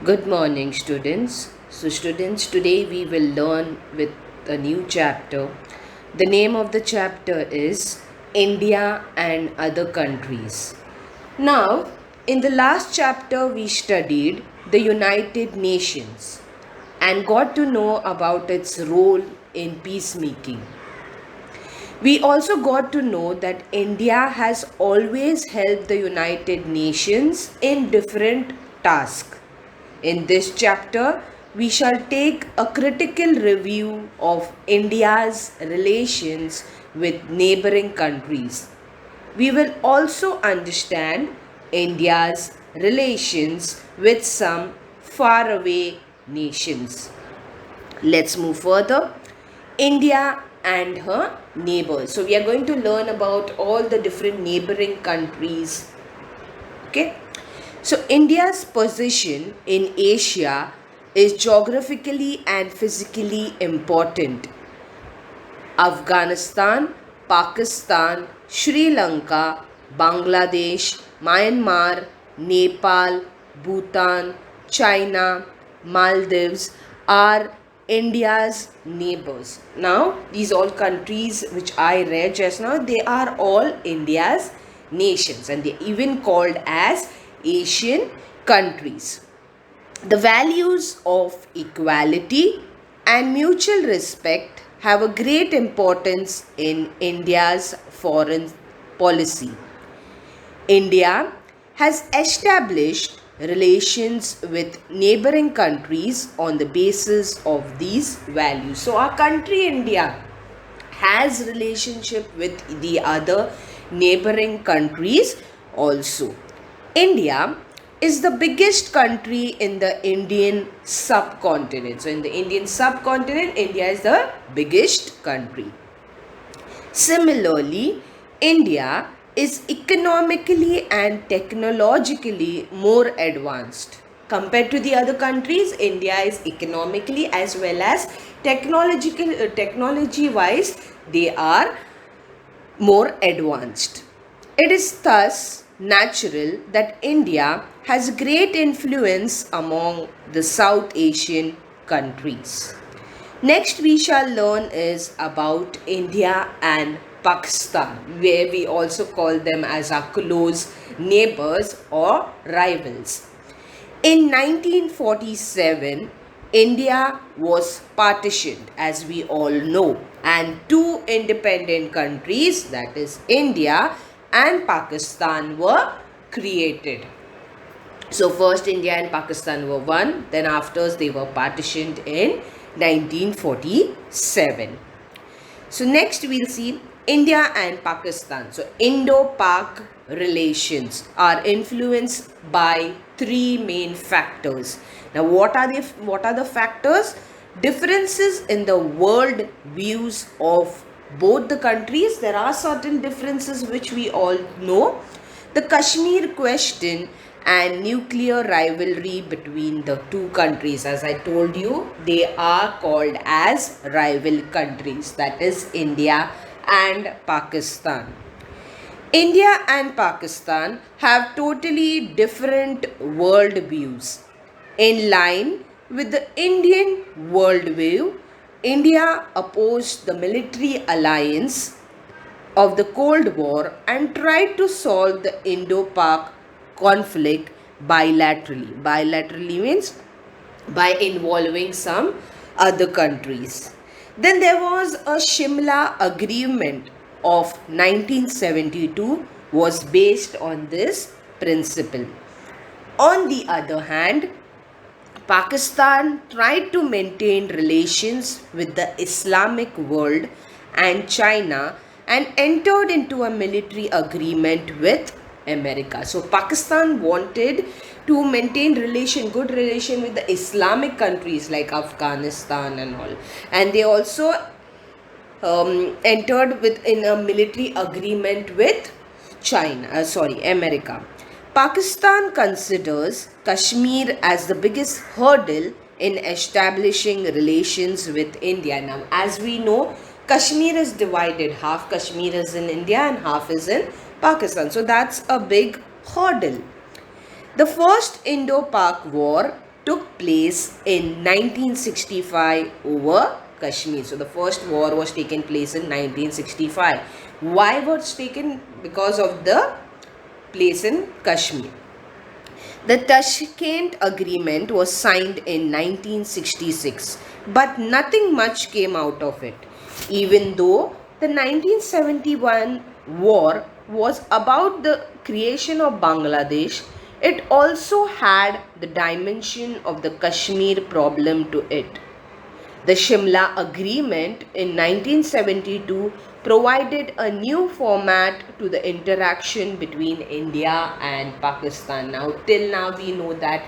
Good morning, students. Students, today we will learn with a new chapter. The name of the chapter is India and Other Countries. Now, in the last chapter, we studied the United Nations and got to know about its role in peacemaking. We also got to know that India has always helped the United Nations in different tasks. In this chapter, we shall take a critical review of India's relations with neighboring countries. We will also understand India's relations with some faraway nations. Let's move further. India and her neighbors. So, we are going to learn about all the different neighboring countries. Okay. So, India's position in Asia is geographically and physically important. Afghanistan, Pakistan, Sri Lanka, Bangladesh, Myanmar, Nepal, Bhutan, China, Maldives are India's neighbors. Now, these all countries which I read just now, they are all India's nations and they even called as Asian countries. The values of equality and mutual respect have a great importance in India's foreign policy. India has established relations with neighboring countries on the basis of these values. So our country India has relationship with the other neighboring countries also. India is the biggest country in the Indian subcontinent. So in the Indian subcontinent, India is the biggest country. Similarly, India is economically and technologically more advanced. Compared to the other countries, India is economically as well as technology wise, they are more advanced. It is thus natural that India has great influence among the South Asian countries. Next we shall learn is about India and Pakistan, where we also call them as our close neighbors or rivals. In 1947, India was partitioned, as we all know, and two independent countries, that is India and Pakistan, were created. So first India and Pakistan were one, then after they were partitioned in 1947. So next we'll see India and Pakistan. So Indo-Pak relations are influenced by three main factors. Now what are the factors? Differences in the world views of both the countries. There are certain differences which we all know. The Kashmir question and nuclear rivalry between the two countries. As I told you, they are called as rival countries, that is India and Pakistan. India and Pakistan have totally different world views. In line with the Indian worldview, India opposed the military alliance of the Cold War and tried to solve the Indo-Pak conflict bilaterally. Bilaterally means by involving some other countries. Then there was a Shimla Agreement of 1972 was based on this principle. On the other hand, Pakistan tried to maintain relations with the Islamic world and China and entered into a military agreement with America. So Pakistan wanted to maintain good relation with the Islamic countries like Afghanistan and all. And they also entered in a military agreement with America. Pakistan considers Kashmir as the biggest hurdle in establishing relations with India. Now, as we know, Kashmir is divided. Half Kashmir is in India and half is in Pakistan. So that's a big hurdle. The First Indo-Pak War took place in 1965 over Kashmir. So the first war was taken place in 1965. Why was taken? Because of the place in Kashmir. The Tashkent Agreement was signed in 1966, but nothing much came out of it. Even though the 1971 war was about the creation of Bangladesh, it also had the dimension of the Kashmir problem to it. The Shimla Agreement in 1972 provided a new format to the interaction between India and Pakistan. Now, till now, we know that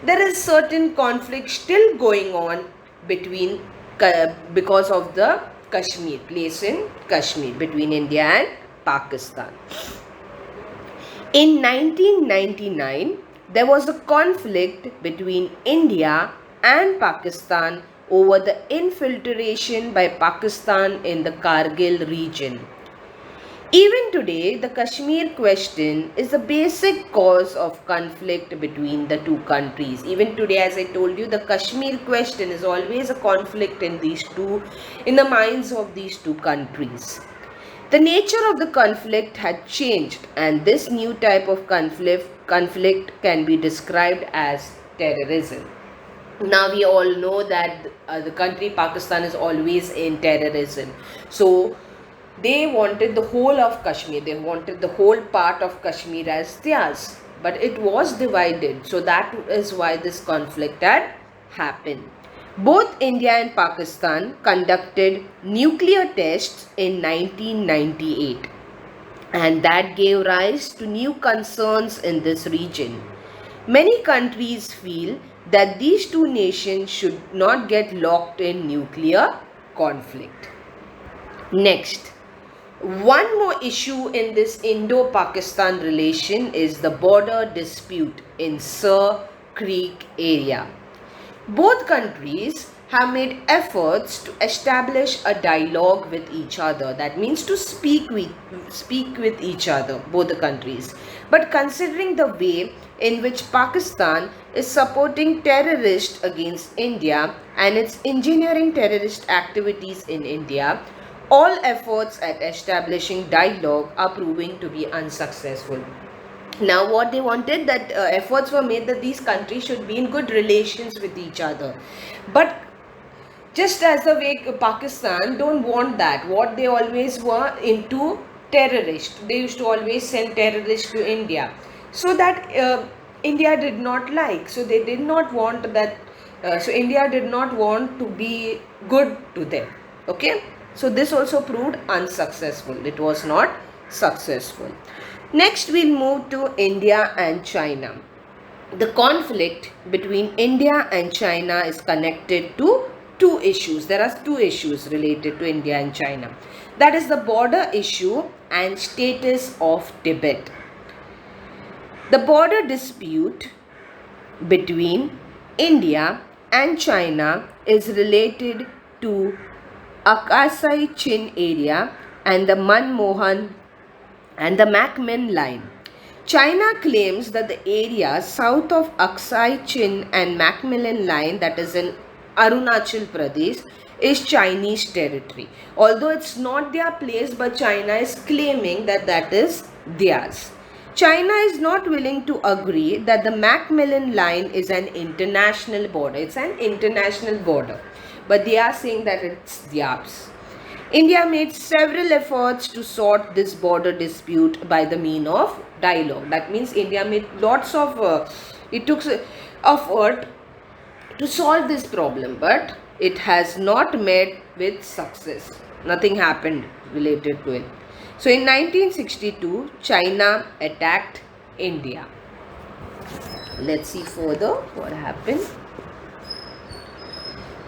there is certain conflict still going on between because of the Kashmir, place in Kashmir between India and Pakistan. In 1999, there was a conflict between India and Pakistan over the infiltration by Pakistan in the Kargil region. Even today, the Kashmir question is the basic cause of conflict between the two countries. Even today, as I told you, the Kashmir question is always a conflict in the minds of these two countries. The nature of the conflict had changed, and this new type of conflict can be described as terrorism. Now we all know that the country Pakistan is always in terrorism. So they wanted the whole of Kashmir, they wanted the whole part of Kashmir as theirs, but it was divided. So that is why this conflict had happened. Both India and Pakistan conducted nuclear tests in 1998, and that gave rise to new concerns in this region. Many countries feel that these two nations should not get locked in nuclear conflict. Next, one more issue in this Indo-Pakistan relation is the border dispute in Sir Creek area. Both countries have made efforts to establish a dialogue with each other. That means to speak with each other, both the countries. But considering the way in which Pakistan is supporting terrorists against India and its engineering terrorist activities in India, all efforts at establishing dialogue are proving to be unsuccessful. Now what they wanted, that efforts were made that these countries should be in good relations with each other, but just as the way Pakistan don't want that, what they always were into terrorists, they used to always send terrorists to India, so that India did not like, so they did not want that, so India did not want to be good to them. Okay, so this also proved unsuccessful, it was not successful. Next, we'll move to India and China. The conflict between India and China is connected to two issues. There are two issues related to India and China. That is the border issue and status of Tibet. The border dispute between India and China is related to Akasai Chin area and the Manmohan and the Macmillan line. China claims that the area south of Aksai Chin and Macmillan line, that is in Arunachal Pradesh, is Chinese territory. Although it's not their place, but China is claiming that that is theirs. China is not willing to agree that the Macmillan line is an international border. It's an international border, but they are saying that it's theirs. India made several efforts to sort this border dispute by the means of dialogue. That means India made lots of, it took effort to solve this problem, but it has not met with success. Nothing happened related to it. So in 1962, China attacked India. Let's see further what happened.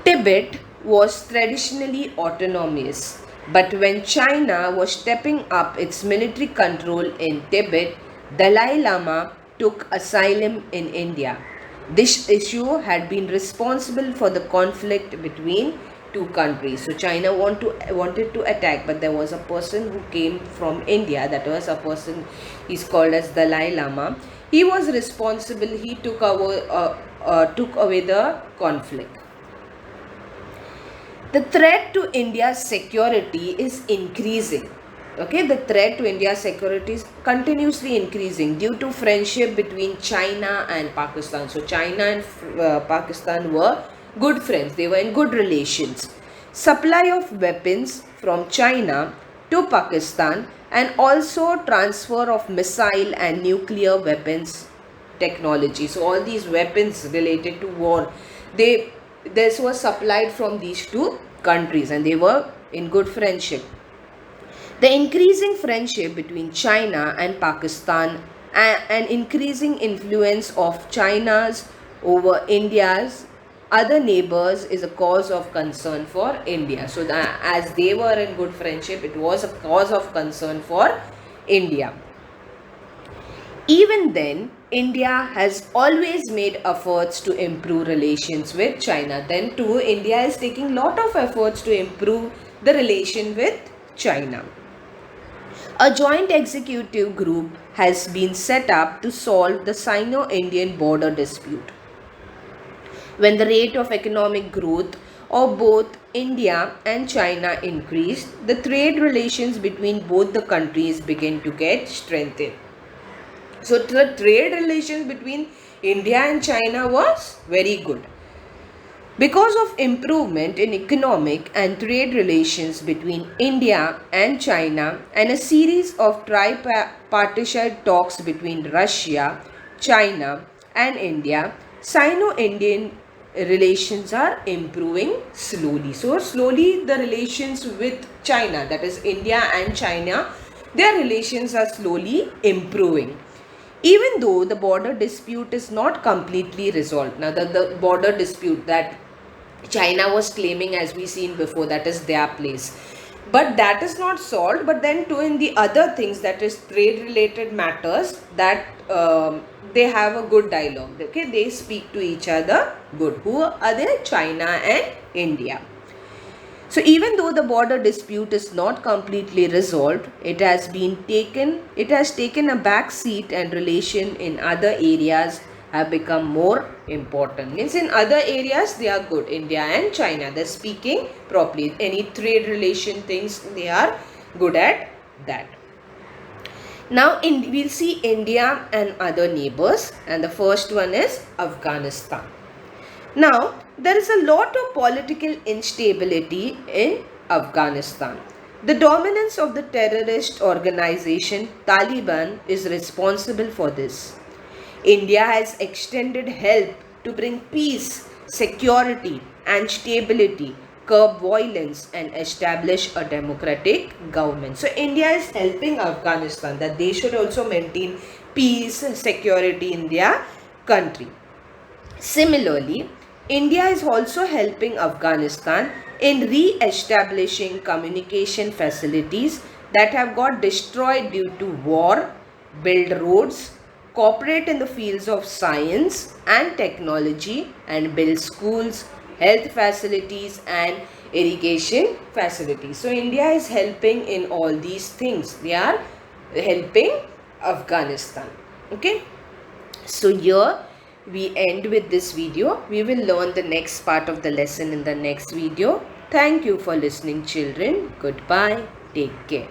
Tibet was traditionally autonomous, but when China was stepping up its military control in Tibet, Dalai Lama took asylum in India. This issue had been responsible for the conflict between two countries. So China wanted to attack, but there was a person who came from India. That was a person, he's called as Dalai Lama. He was responsible. He took took away the conflict. The threat to India's security is increasing. Okay, the threat to India's security is continuously increasing due to friendship between China and Pakistan. So China and Pakistan were good friends. They were in good relations. Supply of weapons from China to Pakistan and also transfer of missile and nuclear weapons technology. So all these weapons related to war, this was supplied from these two countries and they were in good friendship. The increasing friendship between China and Pakistan and increasing influence of China's over India's other neighbors is a cause of concern for India. So as they were in good friendship, it was a cause of concern for India. Even then, India has always made efforts to improve relations with China. Then too, India is taking lot of efforts to improve the relation with China. A joint executive group has been set up to solve the Sino-Indian border dispute. When the rate of economic growth of both India and China increased, the trade relations between both the countries began to get strengthened. So the trade relations between India and China was very good. Because of improvement in economic and trade relations between India and China and a series of tripartite talks between Russia, China and India, Sino-Indian relations are improving slowly. So slowly the relations with China, that is India and China, their relations are slowly improving. Even though the border dispute is not completely resolved. Now the border dispute that China was claiming, as we seen before, that is their place. But that is not solved. But then too, in the other things, that is trade related matters, that they have a good dialogue. Okay, they speak to each other good. Who are they? China and India. So even though the border dispute is not completely resolved, it has taken a back seat and relation in other areas have become more important. Means in other areas they are good. India and China, they're speaking properly. Any trade relation things, they are good at that. Now we'll see India and other neighbors, and the first one is Afghanistan. Now, there is a lot of political instability in Afghanistan. The dominance of the terrorist organization Taliban is responsible for this. India has extended help to bring peace, security and stability, curb violence and establish a democratic government. So India is helping Afghanistan that they should also maintain peace, security in their country. Similarly, India is also helping Afghanistan in re-establishing communication facilities that have got destroyed due to war, build roads, cooperate in the fields of science and technology, and build schools, health facilities and irrigation facilities. So India is helping in all these things. They are helping Afghanistan. Okay. So here we end with this video. We will learn the next part of the lesson in the next video. Thank you for listening, children. Goodbye. Take care.